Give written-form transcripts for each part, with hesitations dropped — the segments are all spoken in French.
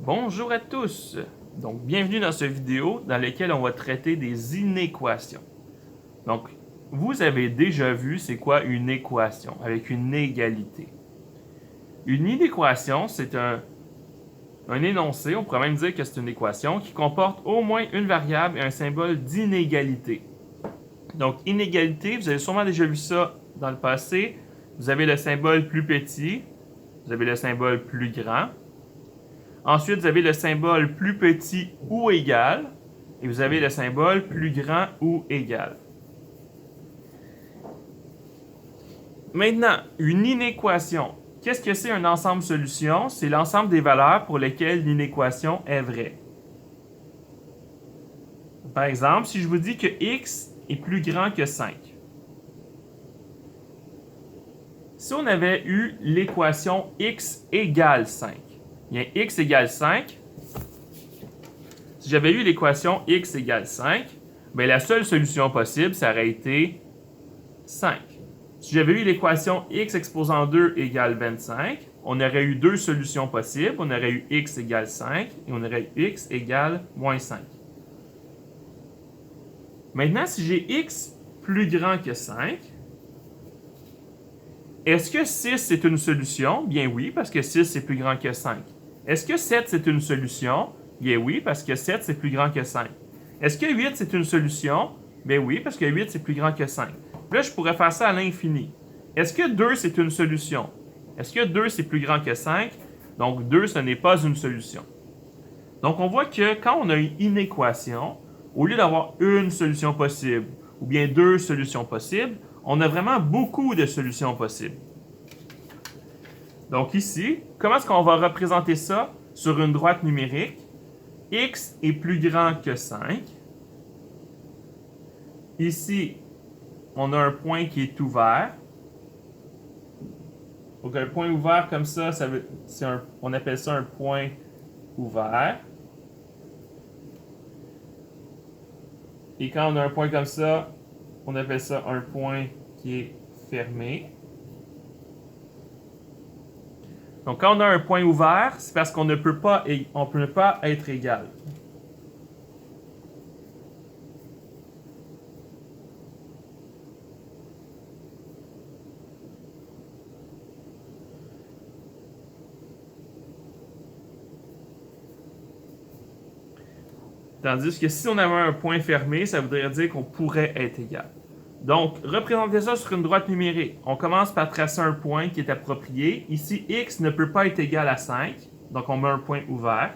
Bonjour à tous! Donc, bienvenue dans cette vidéo dans laquelle on va traiter des inéquations. Donc, vous avez déjà vu c'est quoi une équation avec une égalité. Une inéquation, c'est un énoncé, on pourrait même dire que c'est une équation qui comporte au moins une variable et un symbole d'inégalité. Donc, inégalité, vous avez sûrement déjà vu ça dans le passé. Vous avez le symbole plus petit, vous avez le symbole plus grand. Ensuite, vous avez le symbole plus petit ou égal, et vous avez le symbole plus grand ou égal. Maintenant, une inéquation. Qu'est-ce que c'est un ensemble solution? C'est l'ensemble des valeurs pour lesquelles l'inéquation est vraie. Par exemple, si je vous dis que x est plus grand que 5. Si on avait eu l'équation x égale 5, bien x égale 5, si j'avais eu l'équation x égale 5, bien la seule solution possible, ça aurait été 5. Si j'avais eu l'équation x exposant 2 égale 25, on aurait eu deux solutions possibles. On aurait eu x égale 5 et on aurait eu x égale moins 5. Maintenant, si j'ai x plus grand que 5, est-ce que 6 c'est une solution? Bien oui, parce que 6 c'est plus grand que 5. Est-ce que 7 c'est une solution? Bien oui, parce que 7 c'est plus grand que 5. Est-ce que 8 c'est une solution? Bien oui, parce que 8 c'est plus grand que 5. Là, je pourrais faire ça à l'infini. Est-ce que 2 c'est une solution? Est-ce que 2 c'est plus grand que 5? Donc 2 ce n'est pas une solution. Donc on voit que quand on a une équation, au lieu d'avoir une solution possible ou bien deux solutions possibles, on a vraiment beaucoup de solutions possibles. Donc ici, comment est-ce qu'on va représenter ça sur une droite numérique? X est plus grand que 5. Ici, on a un point qui est ouvert. Donc un point ouvert comme ça, on appelle ça un point ouvert. Et quand on a un point comme ça, on appelle ça un point qui est fermé. Donc quand on a un point ouvert, c'est parce qu'on ne peut pas être égal. Tandis que si on avait un point fermé, ça voudrait dire qu'on pourrait être égal. Donc, représentez ça sur une droite numérique. On commence par tracer un point qui est approprié. Ici, x ne peut pas être égal à 5. Donc, on met un point ouvert.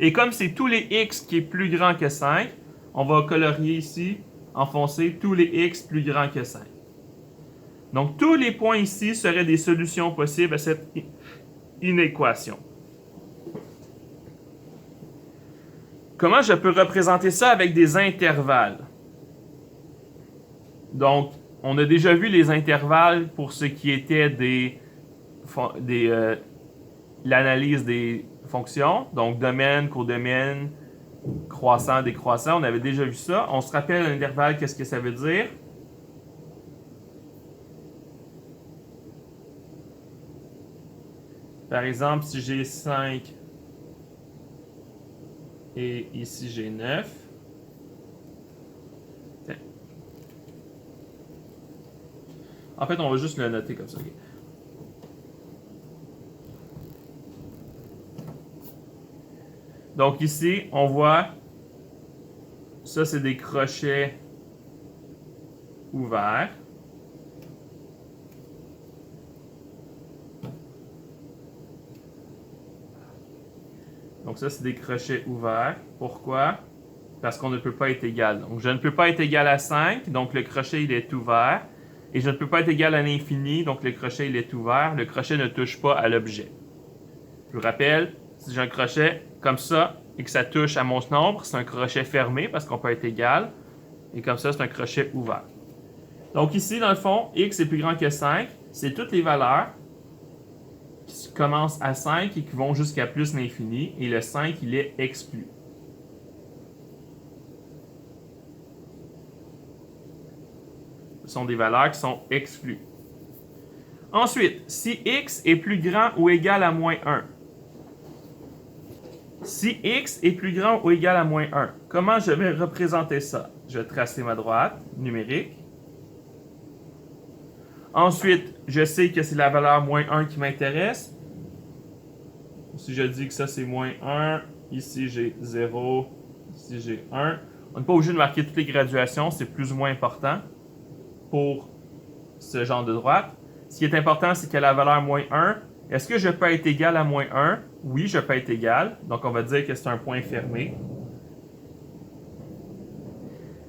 Et comme c'est tous les x qui est plus grand que 5, on va colorier ici, enfoncer tous les x plus grands que 5. Donc, tous les points ici seraient des solutions possibles à cette inéquation. Comment je peux représenter ça avec des intervalles? Donc, on a déjà vu les intervalles pour ce qui était l'analyse des fonctions. Donc, domaine, codomaine, croissant, décroissant. On avait déjà vu ça. On se rappelle un intervalle, qu'est-ce que ça veut dire? Par exemple, si j'ai 5 et ici j'ai 9. En fait, on va juste le noter comme ça. Okay. Donc ici, on voit, ça c'est des crochets ouverts. Donc ça c'est des crochets ouverts. Pourquoi? Parce qu'on ne peut pas être égal. Donc je ne peux pas être égal à 5, donc le crochet il est ouvert. Et je ne peux pas être égal à l'infini, donc le crochet il est ouvert. Le crochet ne touche pas à l'objet. Je vous rappelle, si j'ai un crochet comme ça et que ça touche à mon nombre, c'est un crochet fermé parce qu'on peut être égal. Et comme ça, c'est un crochet ouvert. Donc ici, dans le fond, x est plus grand que 5. C'est toutes les valeurs qui commencent à 5 et qui vont jusqu'à plus l'infini. Et le 5, il est exclu. Ce sont des valeurs qui sont exclues. Ensuite, si x est plus grand ou égal à moins 1, Si x est plus grand ou égal à moins 1, comment je vais représenter ça? Je vais tracer ma droite numérique. Ensuite, je sais que c'est la valeur moins 1 qui m'intéresse. Si je dis que ça c'est moins 1, ici j'ai 0, ici j'ai 1. On n'est pas obligé de marquer toutes les graduations, c'est plus ou moins important pour ce genre de droite. Ce qui est important, c'est que la valeur moins 1, est-ce que je peux être égal à moins 1? Oui, je peux être égal. Donc, on va dire que c'est un point fermé.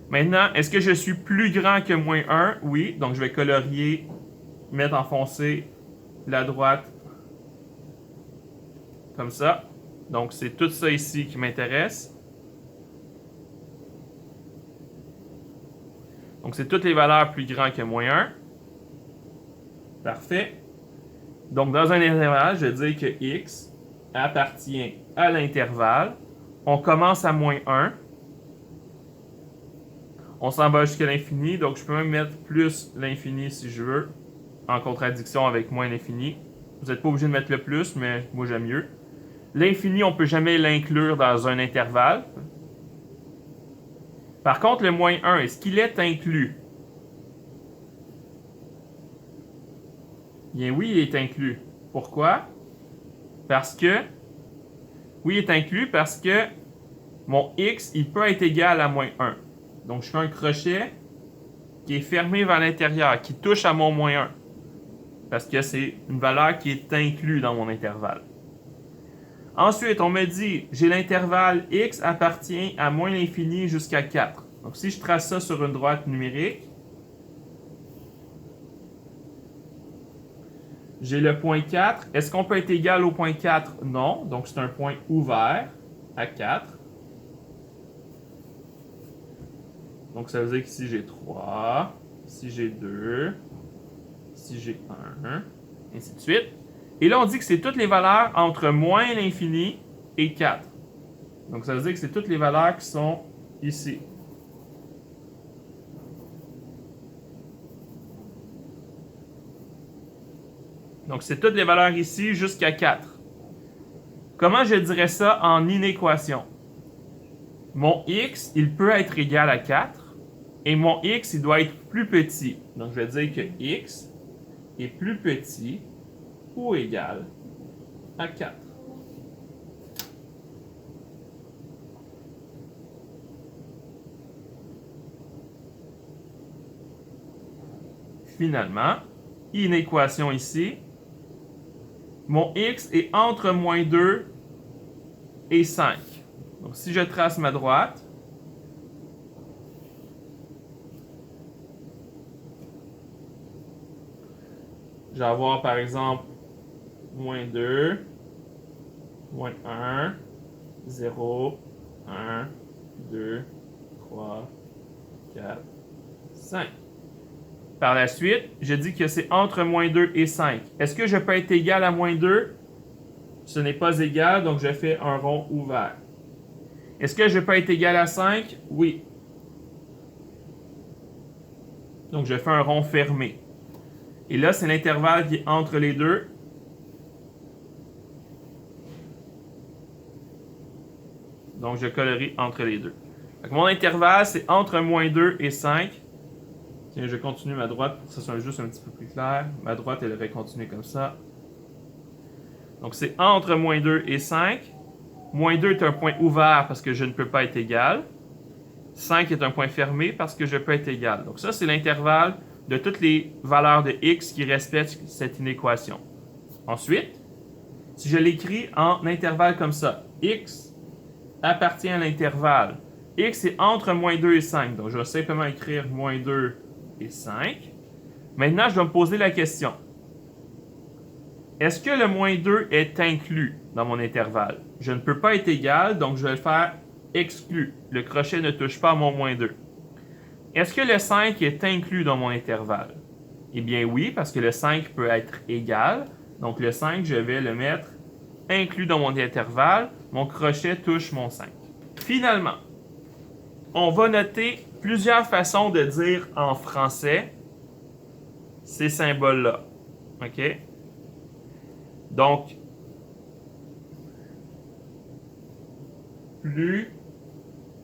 Maintenant, est-ce que je suis plus grand que moins 1? Oui. Donc, je vais colorier, mettre en foncé la droite comme ça. Donc, c'est tout ça ici qui m'intéresse. Donc, c'est toutes les valeurs plus grandes que moins 1. Parfait. Donc, dans un intervalle, je vais dire que x appartient à l'intervalle. On commence à moins 1. On s'en va jusqu'à l'infini, donc je peux même mettre plus l'infini si je veux, en contradiction avec moins l'infini. Vous n'êtes pas obligé de mettre le plus, mais moi j'aime mieux. L'infini, on ne peut jamais l'inclure dans un intervalle. Par contre, le moins 1, est-ce qu'il est inclus? Bien oui, il est inclus. Pourquoi? Parce que... Oui, il est inclus parce que mon x, il peut être égal à moins 1. Donc, je fais un crochet qui est fermé vers l'intérieur, qui touche à mon moins 1. Parce que c'est une valeur qui est inclue dans mon intervalle. Ensuite, on me dit, j'ai l'intervalle x appartient à moins l'infini jusqu'à 4. Donc, si je trace ça sur une droite numérique, j'ai le point 4. Est-ce qu'on peut être égal au point 4? Non. Donc, c'est un point ouvert à 4. Donc, ça veut dire qu'ici, j'ai 3. Ici, j'ai 2. Ici, j'ai 1. Ainsi de suite. Et là, on dit que c'est toutes les valeurs entre moins l'infini et 4. Donc, ça veut dire que c'est toutes les valeurs qui sont ici. Donc, c'est toutes les valeurs ici jusqu'à 4. Comment je dirais ça en inéquation? Mon x, il peut être égal à 4. Et mon x, il doit être plus petit. Donc, je vais dire que x est plus petit ou égal à 4. Finalement, inéquation ici. Mon x est entre moins 2 et 5. Donc, si je trace ma droite, je vais avoir par exemple moins 2, moins 1, 0, 1, 2, 3, 4, 5. Par la suite, je dis que c'est entre moins 2 et 5. Est-ce que je peux être égal à moins 2? Ce n'est pas égal, donc je fais un rond ouvert. Est-ce que je peux être égal à 5? Oui. Donc je fais un rond fermé. Et là, c'est l'intervalle qui est entre les deux. Donc je colorie entre les deux. Donc, mon intervalle, c'est entre moins 2 et 5. Tiens, je continue ma droite pour que ce soit juste un petit peu plus clair. Ma droite, elle aurait continué comme ça. Donc, c'est entre moins 2 et 5. Moins 2 est un point ouvert parce que je ne peux pas être égal. 5 est un point fermé parce que je peux être égal. Donc, ça, c'est l'intervalle de toutes les valeurs de x qui respectent cette inéquation. Ensuite, si je l'écris en intervalle comme ça, x appartient à l'intervalle. X est entre moins 2 et 5. Donc, je vais simplement écrire moins 2 et 5. Maintenant, je dois me poser la question. Est-ce que le moins 2 est inclus dans mon intervalle? Je ne peux pas être égal, donc je vais le faire exclu. Le crochet ne touche pas à mon moins 2. Est-ce que le 5 est inclus dans mon intervalle? Eh bien oui, parce que le 5 peut être égal. Donc le 5, je vais le mettre inclus dans mon intervalle. Mon crochet touche mon 5. Finalement, on va noter plusieurs façons de dire en français ces symboles-là. OK? Donc, plus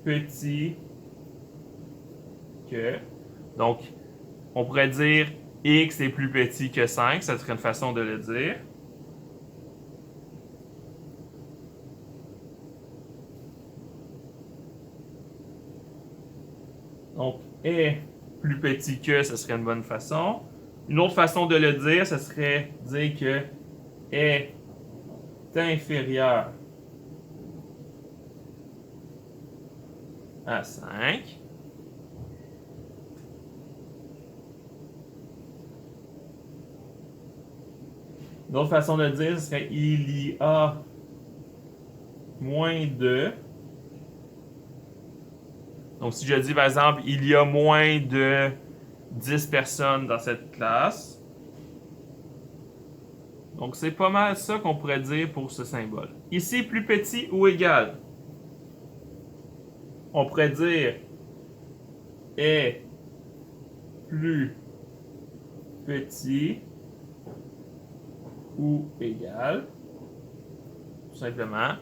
petit que. Donc, on pourrait dire x est plus petit que 5, ça serait une façon de le dire. Donc, est plus petit que, ce serait une bonne façon. Une autre façon de le dire, ce serait dire que est inférieur à 5. Une autre façon de le dire, ce serait il y a moins de. Donc, si je dis par exemple, il y a moins de 10 personnes dans cette classe. Donc, c'est pas mal ça qu'on pourrait dire pour ce symbole. Ici, plus petit ou égal. On pourrait dire est plus petit ou égal. Tout simplement.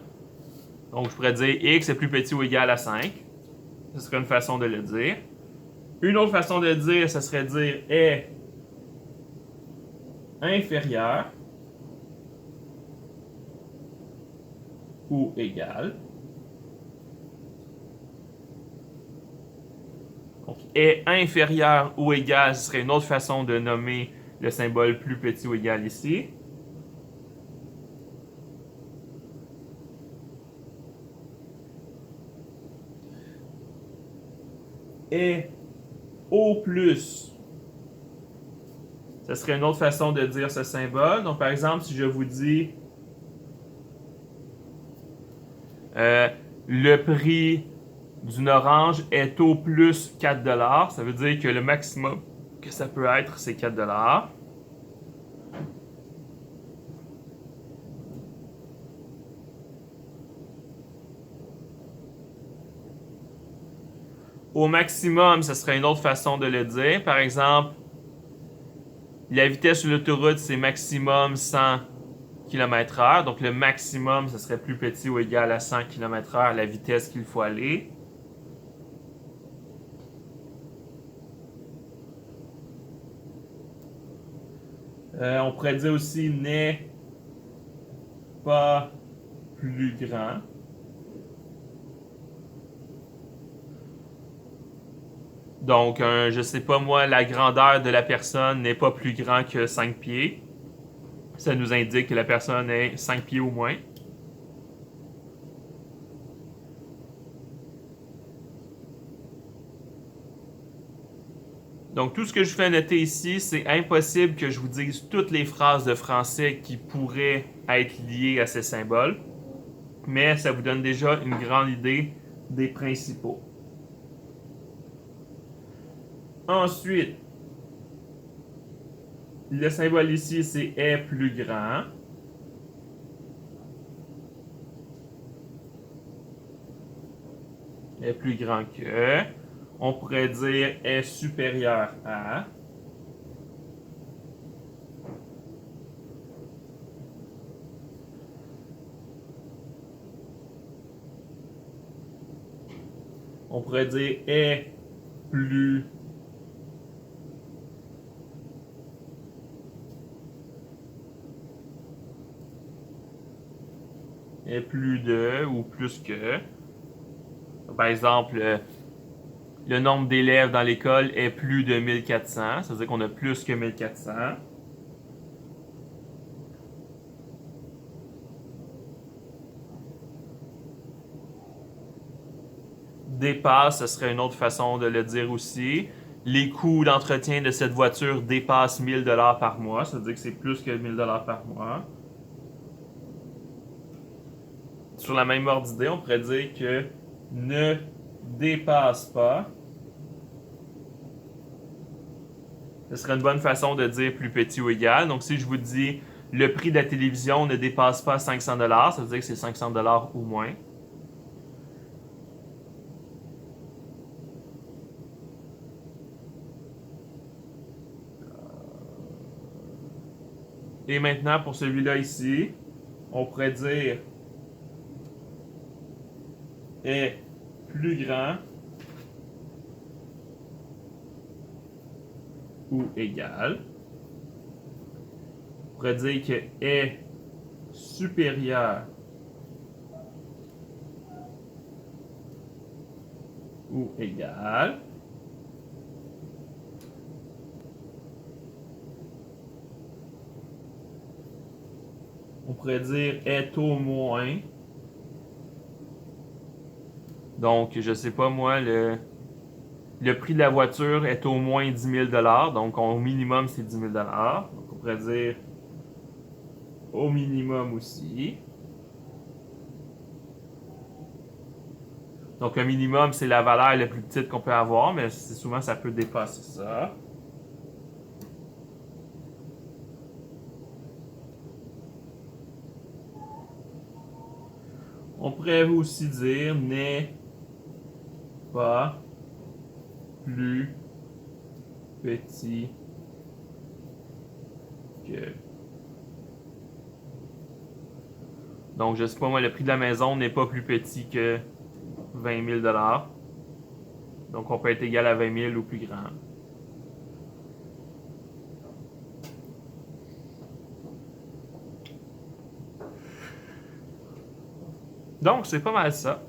Donc, je pourrais dire x est plus petit ou égal à 5. Ce serait une façon de le dire. Une autre façon de le dire, ce serait dire est inférieur ou égal. Donc, est inférieur ou égal, ce serait une autre façon de nommer le symbole plus petit ou égal ici. Est au plus, ce serait une autre façon de dire ce symbole. Donc, par exemple, si je vous dis le prix d'une orange est au plus 4 $, ça veut dire que le maximum que ça peut être, c'est 4 $. Au maximum, ce serait une autre façon de le dire. Par exemple, la vitesse sur l'autoroute, c'est maximum 100 km/h. Donc, le maximum, ce serait plus petit ou égal à 100 km/h, la vitesse qu'il faut aller. On pourrait dire aussi n'est pas plus grand. Donc, je sais pas moi, la grandeur de la personne n'est pas plus grand que 5 pieds. Ça nous indique que la personne est 5 pieds ou moins. Donc, tout ce que je fais noter ici, c'est impossible que je vous dise toutes les phrases de français qui pourraient être liées à ces symboles, mais ça vous donne déjà une grande idée des principaux. Ensuite, le symbole ici, c'est est plus grand. Est plus grand que. On pourrait dire est supérieur à. On pourrait dire est plus est plus de ou plus que. Par exemple, le nombre d'élèves dans l'école est plus de 1400. Ça veut dire qu'on a plus que 1400. Dépasse, ce serait une autre façon de le dire aussi. Les coûts d'entretien de cette voiture dépassent 1000 $ par mois. Ça veut dire que c'est plus que 1000 $ par mois. Sur la même ordre d'idée, on pourrait dire que ne dépasse pas. Ce serait une bonne façon de dire plus petit ou égal. Donc, si je vous dis le prix de la télévision ne dépasse pas 500 $, ça veut dire que c'est 500 $ ou moins. Et maintenant, pour celui-là ici, on pourrait dire est plus grand ou égal. On pourrait dire que est supérieur ou égal. On pourrait dire est au moins. Donc, je sais pas moi, le prix de la voiture est au moins 10 000 $. Donc, au minimum, c'est 10 000 $. Donc, on pourrait dire au minimum aussi. Donc, le minimum, c'est la valeur la plus petite qu'on peut avoir, mais souvent, ça peut dépasser ça. On pourrait aussi dire n'est pas plus petit que. Donc, je sais pas moi, le prix de la maison n'est pas plus petit que 20 000 $. Donc, on peut être égal à 20 000 ou plus grand. Donc, c'est pas mal ça.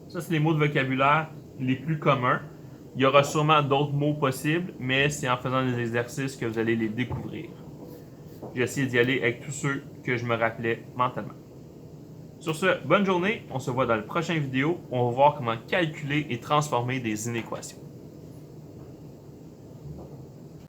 Ça, c'est les mots de vocabulaire les plus communs. Il y aura sûrement d'autres mots possibles, mais c'est en faisant des exercices que vous allez les découvrir. J'ai essayé d'y aller avec tous ceux que je me rappelais mentalement. Sur ce, bonne journée. On se voit dans la prochaine vidéo. On va voir comment calculer et transformer des inéquations.